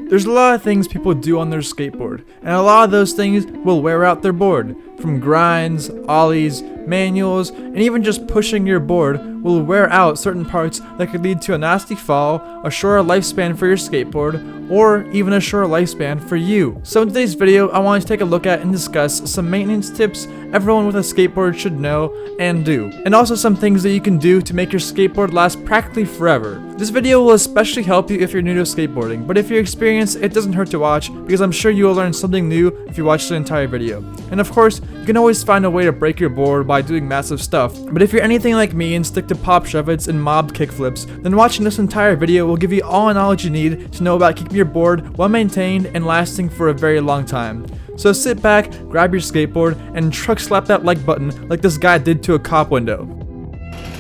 There's a lot of things people do on their skateboard, and a lot of those things will wear out their board. From grinds, ollies, manuals, and even just pushing your board will wear out certain parts that could lead to a nasty fall, a shorter lifespan for your skateboard, or even a shorter lifespan for you. So in today's video, I want to take a look at and discuss some maintenance tips everyone with a skateboard should know and do, and also some things that you can do to make your skateboard last practically forever. This video will especially help you if you're new to skateboarding, but if you're experienced, it doesn't hurt to watch, because I'm sure you will learn something new if you watch the entire video. And of course, you can always find a way to break your board by doing massive stuff, but if you're anything like me and stick to pop shove-its and mobbed kickflips, then watching this entire video will give you all the knowledge you need to know about keeping your board well maintained and lasting for a very long time. So sit back, grab your skateboard, and truck slap that like button like this guy did to a cop window.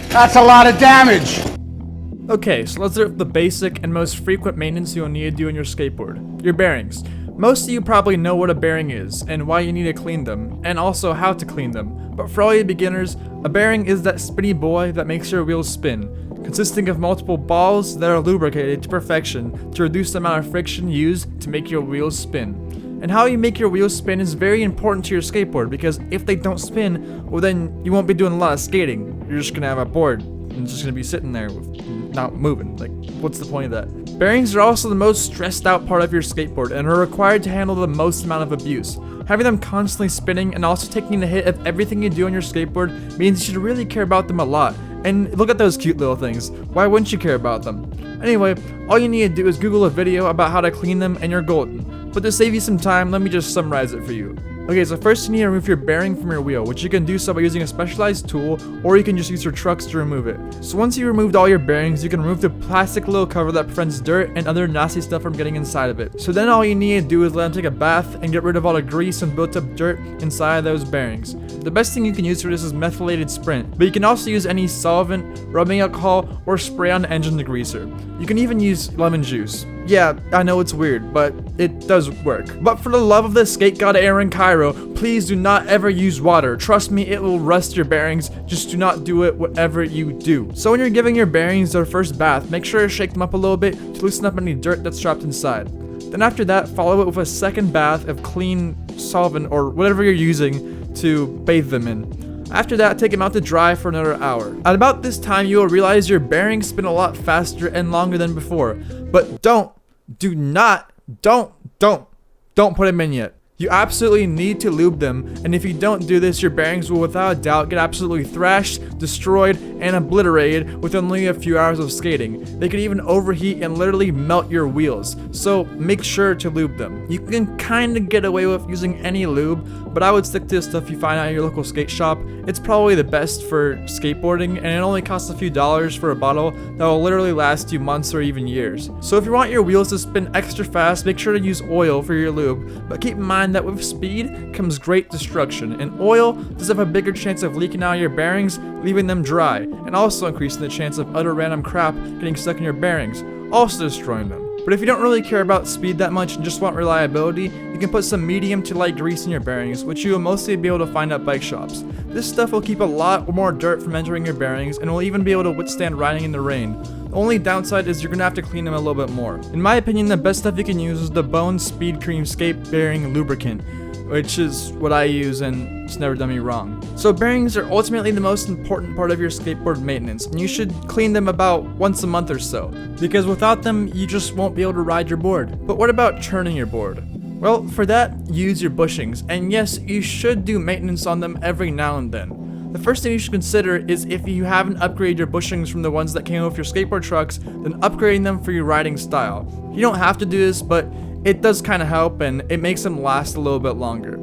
That's a lot of damage! Okay, so let's start with the basic and most frequent maintenance you'll need to do on your skateboard. Your bearings. Most of you probably know what a bearing is, and why you need to clean them, and also how to clean them. But for all you beginners, a bearing is that spinny boy that makes your wheels spin, consisting of multiple balls that are lubricated to perfection to reduce the amount of friction used to make your wheels spin. And how you make your wheels spin is very important to your skateboard, because if they don't spin, well then you won't be doing a lot of skating. You're just gonna have a board, and it's just gonna be sitting there not moving. Like, what's the point of that? Bearings are also the most stressed out part of your skateboard and are required to handle the most amount of abuse. Having them constantly spinning and also taking the hit of everything you do on your skateboard means you should really care about them a lot. And look at those cute little things. Why wouldn't you care about them? Anyway, all you need to do is Google a video about how to clean them and you're golden. But to save you some time, let me just summarize it for you. Okay, so first you need to remove your bearing from your wheel, which you can do so by using a specialized tool, or you can just use your trucks to remove it. So once you removed all your bearings, you can remove the plastic little cover that prevents dirt and other nasty stuff from getting inside of it. So then all you need to do is let them take a bath and get rid of all the grease and built up dirt inside of those bearings. The best thing you can use for this is methylated Sprint, but you can also use any solvent, rubbing alcohol, or spray on the engine degreaser. You can even use lemon juice. Yeah, I know it's weird, but it does work. But for the love of the skate god Aaron Cairo, please do not ever use water. Trust me, it will rust your bearings. Just do not do it whatever you do. So when you're giving your bearings their first bath, make sure to shake them up a little bit to loosen up any dirt that's trapped inside. Then after that, follow it with a second bath of clean solvent or whatever you're using to bathe them in. After that, take them out to dry for another hour. At about this time, you will realize your bearings spin a lot faster and longer than before. But don't put them in yet. You absolutely need to lube them, and if you don't do this, your bearings will without a doubt get absolutely thrashed, destroyed, and obliterated with only a few hours of skating. They could even overheat and literally melt your wheels, so make sure to lube them. You can kinda get away with using any lube, but I would stick to the stuff you find at your local skate shop. It's probably the best for skateboarding, and it only costs a few dollars for a bottle that will literally last you months or even years. So if you want your wheels to spin extra fast, make sure to use oil for your lube, but keep in mind that with speed comes great destruction, and oil does have a bigger chance of leaking out of your bearings, leaving them dry, and also increasing the chance of other random crap getting stuck in your bearings, also destroying them. But if you don't really care about speed that much and just want reliability, you can put some medium to light grease in your bearings, which you will mostly be able to find at bike shops. This stuff will keep a lot more dirt from entering your bearings and will even be able to withstand riding in the rain. The only downside is you're going to have to clean them a little bit more. In my opinion, the best stuff you can use is the Bone Speed Cream Skate Bearing Lubricant, which is what I use and it's never done me wrong. So bearings are ultimately the most important part of your skateboard maintenance, and you should clean them about once a month or so, because without them, you just won't be able to ride your board. But what about churning your board? Well, for that, use your bushings, and yes, you should do maintenance on them every now and then. The first thing you should consider is if you haven't upgraded your bushings from the ones that came with your skateboard trucks, then upgrading them for your riding style. You don't have to do this, but it does kind of help, and it makes them last a little bit longer.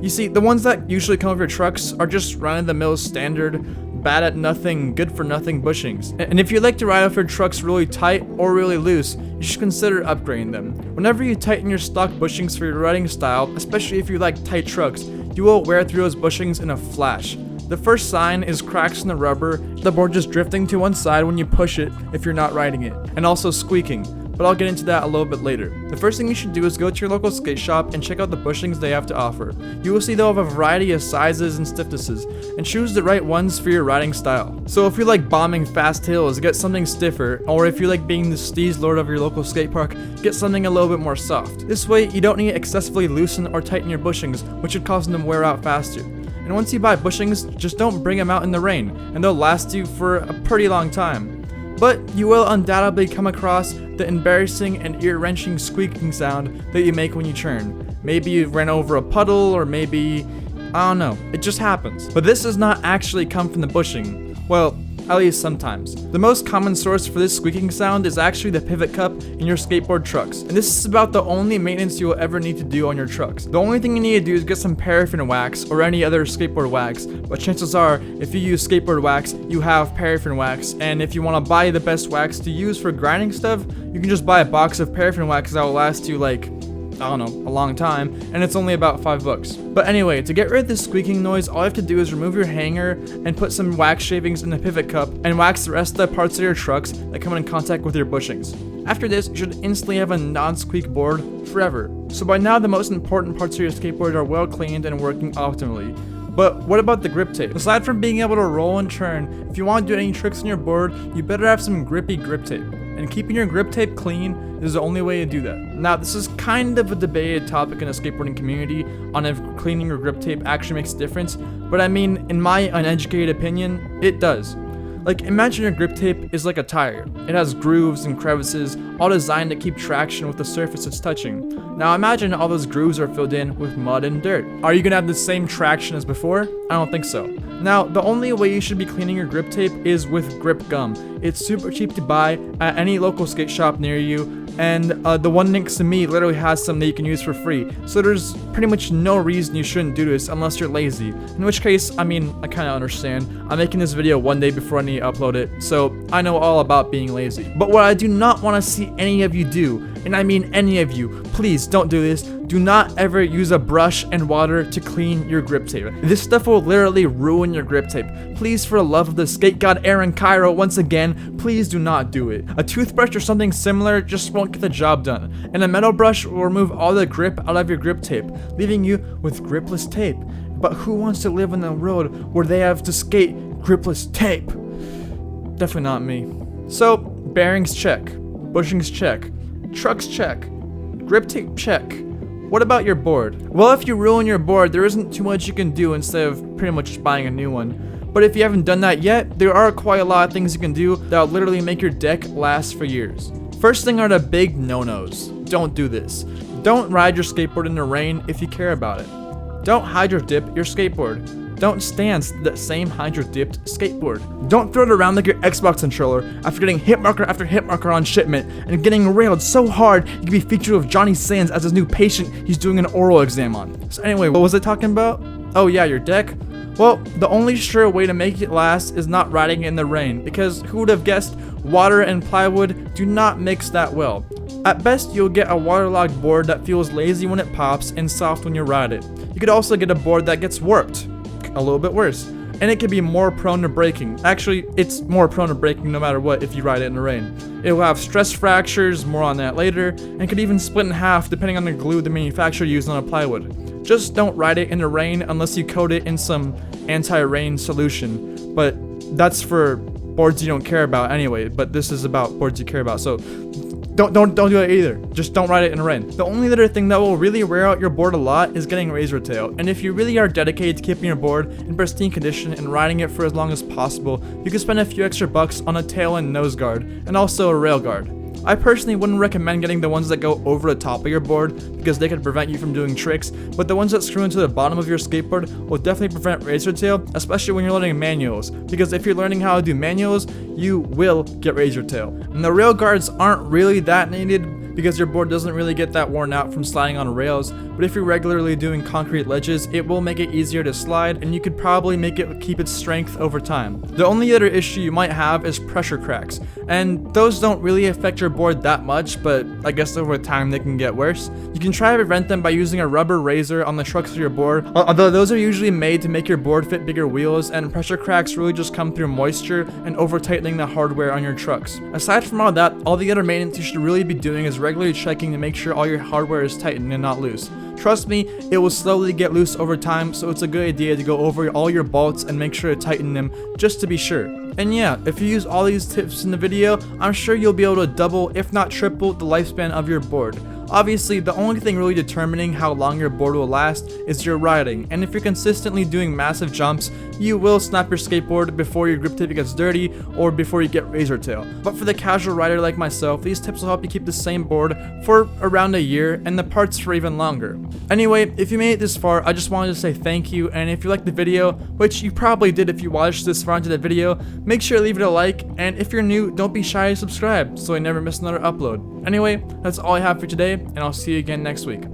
You see, the ones that usually come with your trucks are just run-of-the-mill standard, bad-at-nothing, good-for-nothing bushings. And if you like to ride off your trucks really tight or really loose, you should consider upgrading them. Whenever you tighten your stock bushings for your riding style, especially if you like tight trucks, you will wear through those bushings in a flash. The first sign is cracks in the rubber, the board just drifting to one side when you push it if you're not riding it, and also squeaking. but I'll get into that a little bit later. The first thing you should do is go to your local skate shop and check out the bushings they have to offer. You will see they'll have a variety of sizes and stiffnesses, and choose the right ones for your riding style. So if you like bombing fast hills, get something stiffer, or if you like being the steez lord of your local skate park, get something a little bit more soft. This way, you don't need to excessively loosen or tighten your bushings, which would cause them to wear out faster. And once you buy bushings, just don't bring them out in the rain, and they'll last you for a pretty long time. But you will undoubtedly come across the embarrassing and ear-wrenching squeaking sound that you make when you turn. Maybe you ran over a puddle, or maybe, I don't know, it just happens. But this does not actually come from the bushing. Well, at least sometimes. The most common source for this squeaking sound is actually the pivot cup in your skateboard trucks, and this is about the only maintenance you will ever need to do on your trucks. The only thing you need to do is get some paraffin wax or any other skateboard wax, but chances are, if you use skateboard wax, you have paraffin wax, and if you want to buy the best wax to use for grinding stuff, you can just buy a box of paraffin wax that will last you like, I don't know, a long time, and it's only about $5. But anyway, to get rid of this squeaking noise, all you have to do is remove your hanger and put some wax shavings in the pivot cup and wax the rest of the parts of your trucks that come in contact with your bushings. After this, you should instantly have a non-squeak board forever. So by now, the most important parts of your skateboard are well cleaned and working optimally. But what about the grip tape? Aside from being able to roll and turn, if you want to do any tricks on your board, you better have some grippy grip tape. And keeping your grip tape clean is the only way to do that. Now, this is kind of a debated topic in the skateboarding community on if cleaning your grip tape actually makes a difference, but I mean, in my uneducated opinion, it does. Like, imagine your grip tape is like a tire. It has grooves and crevices, all designed to keep traction with the surface it's touching. Now imagine all those grooves are filled in with mud and dirt. Are you gonna have the same traction as before? I don't think so. Now, the only way you should be cleaning your grip tape is with grip gum. It's super cheap to buy at any local skate shop near you, and the one next to me literally has some that you can use for free. So there's pretty much no reason you shouldn't do this unless you're lazy. In which case, I mean, I kind of understand. I'm making this video one day before I need to upload it, so I know all about being lazy. But what I do not want to see any of you do, and I mean any of you, please don't do this. Do not ever use a brush and water to clean your grip tape. This stuff will literally ruin your grip tape. Please, for the love of the skate god Aaron Cairo, once again, please do not do it. A toothbrush or something similar just won't get the job done. And a metal brush will remove all the grip out of your grip tape, leaving you with gripless tape. But who wants to live on a road where they have to skate gripless tape? Definitely not me. So, bearings check, bushings check, trucks check, grip tape check. What about your board? Well, if you ruin your board, there isn't too much you can do instead of pretty much just buying a new one. But if you haven't done that yet, there are quite a lot of things you can do that will literally make your deck last for years. First thing are the big no-nos. Don't do this. Don't ride your skateboard in the rain if you care about it. Don't hydro dip your skateboard. Don't stand the same hydro-dipped skateboard. Don't throw it around like your Xbox controller after getting hit marker after hit marker on shipment and getting railed so hard you can be featured with Johnny Sands as his new patient he's doing an oral exam on. So anyway, what was I talking about? Oh yeah, your deck? Well, the only sure way to make it last is not riding in the rain, because who would have guessed water and plywood do not mix that well. At best, you'll get a waterlogged board that feels lazy when it pops and soft when you ride it. You could also get a board that gets warped. A little bit worse, and it can be more prone to breaking. Actually, it's more prone to breaking no matter what if you ride it in the rain. It will have stress fractures, more on that later, and could even split in half depending on the glue the manufacturer used on a plywood. Just don't ride it in the rain unless you coat it in some anti-rain solution, but that's for boards you don't care about anyway, but this is about boards you care about, so don't do it either. Just don't ride it in the rain. The only other thing that will really wear out your board a lot is getting razor tail. And if you really are dedicated to keeping your board in pristine condition and riding it for as long as possible, you can spend a few extra bucks on a tail and nose guard, and also a rail guard. I personally wouldn't recommend getting the ones that go over the top of your board because they could prevent you from doing tricks, but the ones that screw into the bottom of your skateboard will definitely prevent razor tail, especially when you're learning manuals, because if you're learning how to do manuals, you will get razor tail. And the rail guards aren't really that needed because your board doesn't really get that worn out from sliding on rails, but if you're regularly doing concrete ledges, it will make it easier to slide, and you could probably make it keep its strength over time. The only other issue you might have is pressure cracks, and those don't really affect your board that much, but I guess over time they can get worse. You can try to prevent them by using a rubber razor on the trucks of your board, although those are usually made to make your board fit bigger wheels, and pressure cracks really just come through moisture and over tightening the hardware on your trucks. Aside from all that, all the other maintenance you should really be doing is regularly checking to make sure all your hardware is tightened and not loose. Trust me, it will slowly get loose over time, so it's a good idea to go over all your bolts and make sure to tighten them just to be sure. And yeah, if you use all these tips in the video, I'm sure you'll be able to double, if not triple, the lifespan of your board. Obviously, the only thing really determining how long your board will last is your riding, and if you're consistently doing massive jumps, you will snap your skateboard before your grip tape gets dirty or before you get razor tail. But for the casual rider like myself, these tips will help you keep the same board for around a year and the parts for even longer. Anyway, if you made it this far, I just wanted to say thank you, and if you liked the video, which you probably did if you watched this far into the video, make sure to leave it a like, and if you're new, don't be shy to subscribe so I never miss another upload. Anyway, that's all I have for today, and I'll see you again next week.